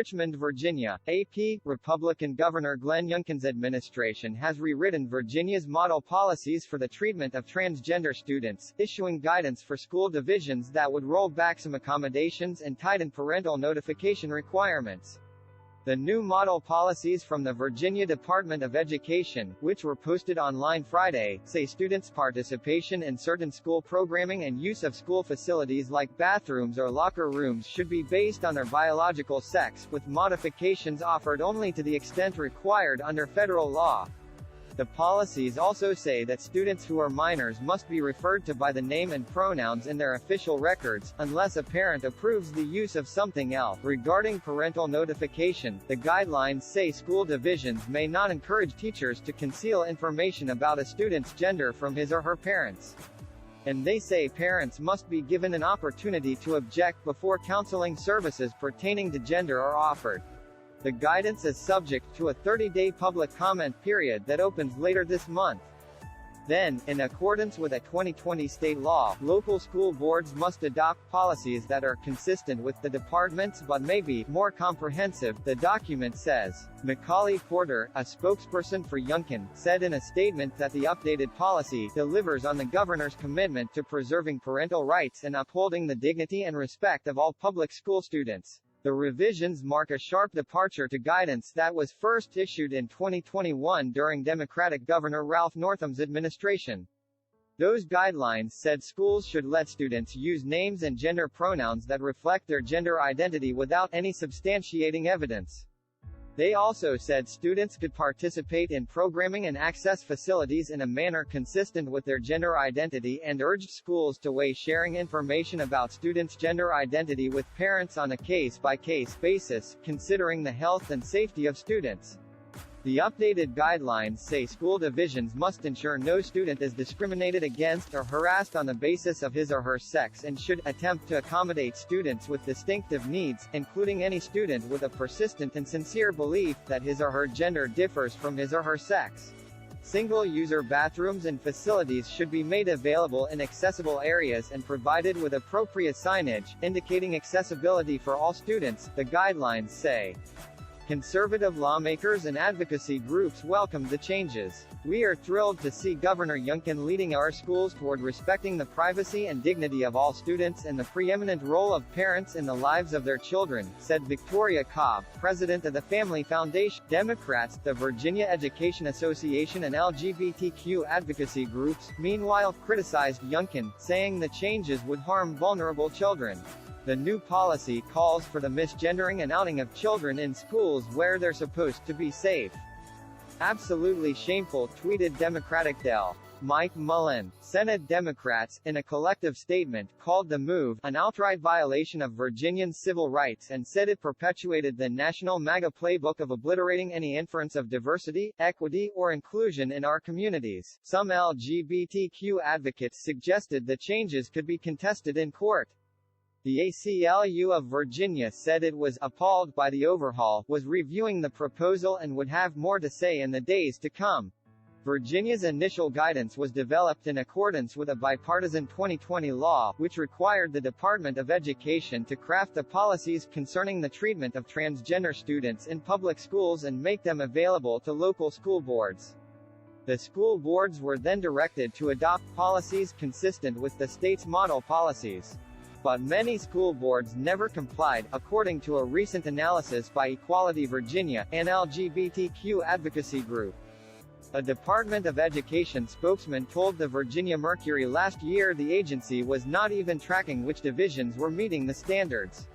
Richmond, Virginia, AP, Republican Governor Glenn Youngkin's administration has rewritten Virginia's model policies for the treatment of transgender students, issuing guidance for school divisions that would roll back some accommodations and tighten parental notification requirements. The new model policies from the Virginia Department of Education, which were posted online Friday, say students' participation in certain school programming and use of school facilities like bathrooms or locker rooms should be based on their biological sex, with modifications offered only to the extent required under federal law. The policies also say that students who are minors must be referred to by the name and pronouns in their official records, unless a parent approves the use of something else. Regarding parental notification, the guidelines say school divisions may not encourage teachers to conceal information about a student's gender from his or her parents. And they say parents must be given an opportunity to object before counseling services pertaining to gender are offered. The guidance is subject to a 30-day public comment period that opens later this month. Then, in accordance with a 2020 state law, local school boards must adopt policies that are consistent with the department's but may be more comprehensive, the document says. Macaulay Porter, a spokesperson for Youngkin, said in a statement that the updated policy delivers on the governor's commitment to preserving parental rights and upholding the dignity and respect of all public school students. The revisions mark a sharp departure to guidance that was first issued in 2021 during Democratic Governor Ralph Northam's administration. Those guidelines said schools should let students use names and gender pronouns that reflect their gender identity without any substantiating evidence. They also said students could participate in programming and access facilities in a manner consistent with their gender identity and urged schools to weigh sharing information about students' gender identity with parents on a case-by-case basis, considering the health and safety of students. The updated guidelines say school divisions must ensure no student is discriminated against or harassed on the basis of his or her sex and should attempt to accommodate students with distinctive needs, including any student with a persistent and sincere belief that his or her gender differs from his or her sex. Single-user bathrooms and facilities should be made available in accessible areas and provided with appropriate signage, indicating accessibility for all students, the guidelines say. Conservative lawmakers and advocacy groups welcomed the changes. "We are thrilled to see Governor Youngkin leading our schools toward respecting the privacy and dignity of all students and the preeminent role of parents in the lives of their children," said Victoria Cobb, president of the Family Foundation. Democrats, the Virginia Education Association and LGBTQ advocacy groups, meanwhile, criticized Youngkin, saying the changes would harm vulnerable children. The new policy calls for the misgendering and outing of children in schools where they're supposed to be safe. "Absolutely shameful," tweeted Democratic Del. Mike Mullen. Senate Democrats, in a collective statement, called the move an outright violation of Virginian civil rights and said it perpetuated the national MAGA playbook of obliterating any inference of diversity, equity, or inclusion in our communities. Some LGBTQ advocates suggested the changes could be contested in court. The ACLU of Virginia said it was appalled by the overhaul, was reviewing the proposal and would have more to say in the days to come. Virginia's initial guidance was developed in accordance with a bipartisan 2020 law, which required the Department of Education to craft the policies concerning the treatment of transgender students in public schools and make them available to local school boards. The school boards were then directed to adopt policies consistent with the state's model policies. But many school boards never complied, according to a recent analysis by Equality Virginia, an LGBTQ advocacy group. A Department of Education spokesman told the Virginia Mercury last year the agency was not even tracking which divisions were meeting the standards.